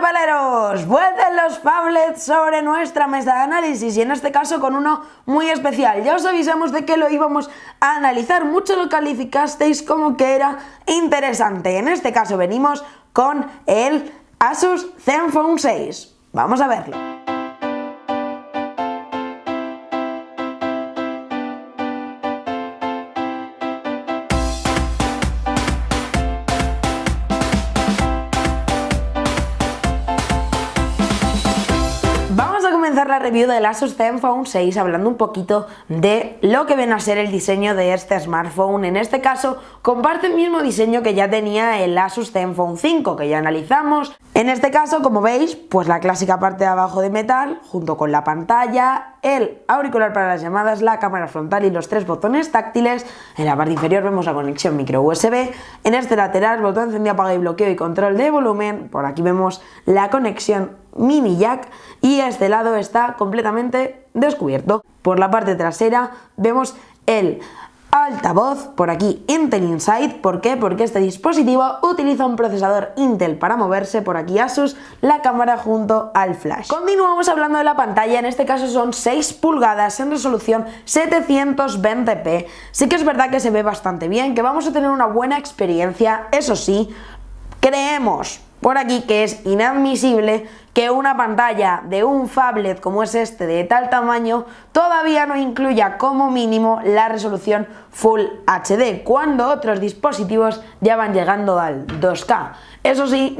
paleros, vuelven los phablets sobre nuestra mesa de análisis y en este caso con uno muy especial. Ya os avisamos de que lo íbamos a analizar, mucho lo calificasteis como que era interesante. En este caso venimos con el Asus Zenfone 6. Vamos a verlo. Comenzar la review del Asus Zenfone 6 hablando un poquito de lo que viene a ser el diseño de este smartphone. En este caso comparte el mismo diseño que ya tenía el Asus Zenfone 5 que ya analizamos. En este caso, como veis, pues la clásica parte de abajo de metal junto con la pantalla, el auricular para las llamadas, la cámara frontal y los tres botones táctiles. En la parte inferior vemos la conexión micro USB. En este lateral, botón encendido, apaga y bloqueo y control de volumen. Por aquí vemos la conexión mini jack y este lado está completamente descubierto. Por la parte trasera vemos el altavoz, por aquí Intel Inside. ¿Por qué? Porque este dispositivo utiliza un procesador Intel para moverse. Por aquí Asus, la cámara junto al flash. Continuamos hablando de la pantalla, en este caso son 6 pulgadas en resolución 720p. Sí que es verdad que se ve bastante bien, que vamos a tener una buena experiencia. Eso sí, creemos por aquí que es inadmisible que una pantalla de un phablet como es este de tal tamaño todavía no incluya como mínimo la resolución Full HD, cuando otros dispositivos ya van llegando al 2K. Eso sí,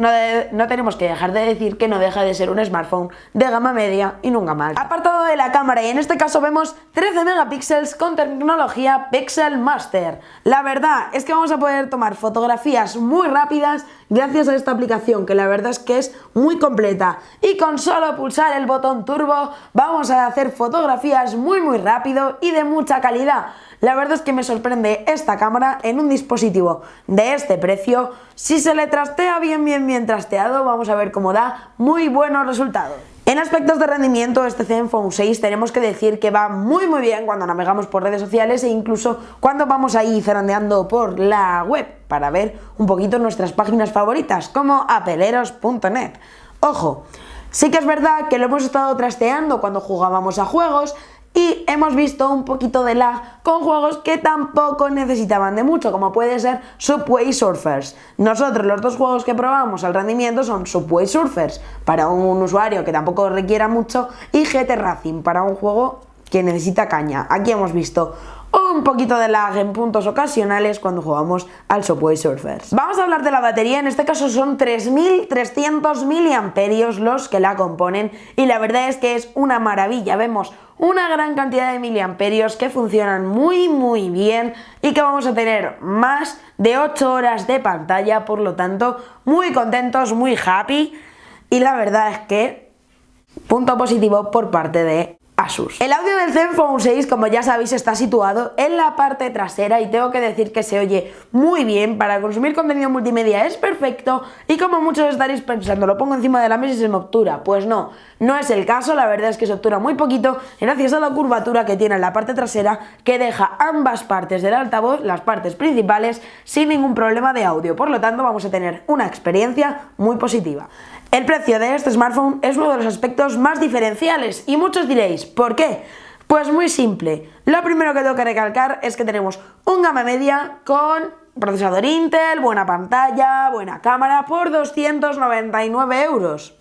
no tenemos que dejar de decir que no deja de ser un smartphone de gama media y nunca más. Apartado de la cámara, y en este caso vemos 13 megapíxeles con tecnología Pixel Master. La verdad es que vamos a poder tomar fotografías muy rápidas gracias a esta aplicación, que la verdad es que es muy completa. Y con solo pulsar el botón turbo vamos a hacer fotografías muy rápido y de mucha calidad. La verdad es que me sorprende esta cámara en un dispositivo de este precio. Si se le trastea bien trasteado, vamos a ver cómo da muy buenos resultados. En aspectos de rendimiento, este Zenfone 6 tenemos que decir que va muy bien cuando navegamos por redes sociales e incluso cuando vamos ahí zarandeando por la web para ver un poquito nuestras páginas favoritas como apeleros.net. Ojo, sí que es verdad que lo hemos estado trasteando cuando jugábamos a juegos y hemos visto un poquito de lag con juegos que tampoco necesitaban de mucho, como puede ser Subway Surfers. Nosotros los dos juegos que probamos al rendimiento son Subway Surfers para un usuario que tampoco requiera mucho y GT Racing para un juego que necesita caña. Aquí hemos visto un poquito de lag en puntos ocasionales cuando jugamos al Subway Surfers. Vamos a hablar de la batería, en este caso son 3300 mAh los que la componen y la verdad es que es una maravilla. Vemos una gran cantidad de miliamperios que funcionan muy bien y que vamos a tener más de 8 horas de pantalla, por lo tanto muy contentos, muy happy, y la verdad es que punto positivo por parte de Asus. El audio del Zenfone 6, como ya sabéis, está situado en la parte trasera y tengo que decir que se oye muy bien. Para consumir contenido multimedia es perfecto y como muchos estaréis pensando, lo pongo encima de la mesa y se me obtura. Pues no es el caso, la verdad es que se obtura muy poquito gracias a la curvatura que tiene en la parte trasera, que deja ambas partes del altavoz, las partes principales, sin ningún problema de audio. Por lo tanto, vamos a tener una experiencia muy positiva. El precio de este smartphone es uno de los aspectos más diferenciales y muchos diréis, ¿por qué? Pues muy simple. Lo primero que tengo que recalcar es que tenemos un gama media con procesador Intel, buena pantalla, buena cámara por 299 €.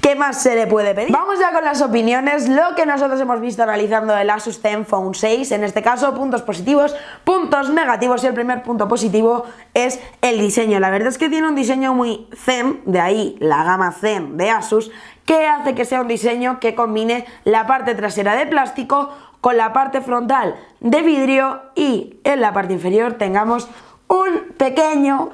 ¿Qué más se le puede pedir? Vamos ya con las opiniones, lo que nosotros hemos visto analizando el Asus Zenfone 6, en este caso puntos positivos, puntos negativos, y el primer punto positivo es el diseño. La verdad es que tiene un diseño muy zen, de ahí la gama Zen de Asus, que hace que sea un diseño que combine la parte trasera de plástico con la parte frontal de vidrio y en la parte inferior tengamos un pequeño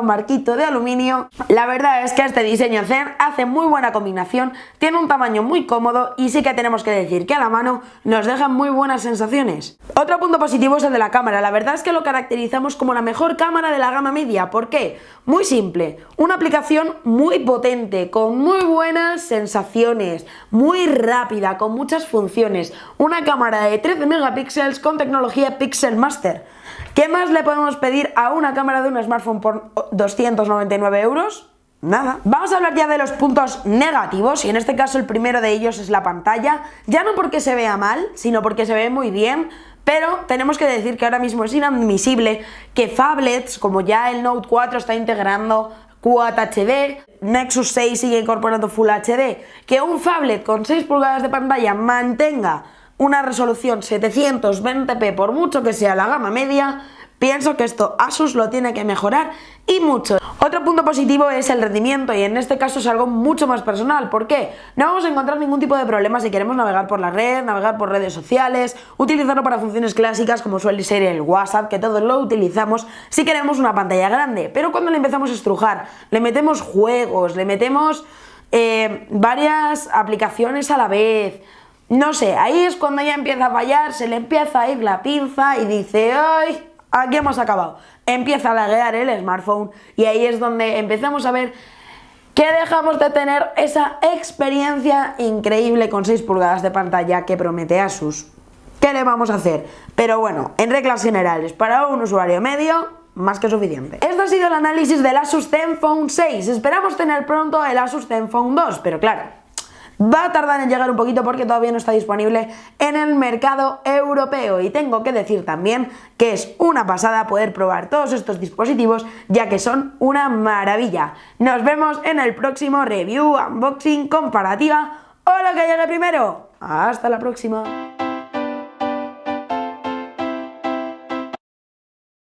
marquito de aluminio. La verdad es que este diseño Zen hace muy buena combinación, tiene un tamaño muy cómodo y sí que tenemos que decir que a la mano nos dejan muy buenas sensaciones. Otro punto positivo es el de la cámara. La verdad es que lo caracterizamos como la mejor cámara de la gama media. ¿Por qué? Muy simple, una aplicación muy potente, con muy buenas sensaciones, muy rápida, con muchas funciones, una cámara de 13 megapíxeles con tecnología Pixel Master. ¿Qué más le podemos pedir a una cámara de un smartphone por 299 €? nada. Vamos a hablar ya de los puntos negativos y en este caso el primero de ellos es la pantalla, ya no porque se vea mal, sino porque se ve muy bien. Pero tenemos que decir que ahora mismo es inadmisible que phablets, como ya el Note 4 está integrando Quad HD, Nexus 6 sigue incorporando Full HD, que un phablet con 6 pulgadas de pantalla mantenga una resolución 720p por mucho que sea la gama media, pienso que esto Asus lo tiene que mejorar y mucho. Otro punto positivo es el rendimiento y en este caso es algo mucho más personal. ¿Por qué? No vamos a encontrar ningún tipo de problema si queremos navegar por la red, navegar por redes sociales, utilizarlo para funciones clásicas como suele ser el WhatsApp, que todos lo utilizamos si queremos una pantalla grande. Pero cuando le empezamos a estrujar, le metemos juegos, le metemos varias aplicaciones a la vez, no sé, ahí es cuando ya empieza a fallar, se le empieza a ir la pinza y dice, ¡ay! Aquí hemos acabado. Empieza a laguear el smartphone y ahí es donde empezamos a ver que dejamos de tener esa experiencia increíble con 6 pulgadas de pantalla que promete Asus. ¿Qué le vamos a hacer? Pero bueno, en reglas generales, para un usuario medio, más que suficiente. Esto ha sido el análisis del Asus Zenfone 6. Esperamos tener pronto el Asus Zenfone 2, pero claro, va a tardar en llegar un poquito porque todavía no está disponible en el mercado europeo y tengo que decir también que es una pasada poder probar todos estos dispositivos ya que son una maravilla. Nos vemos en el próximo review, unboxing, comparativa o lo que llegue primero. Hasta la próxima.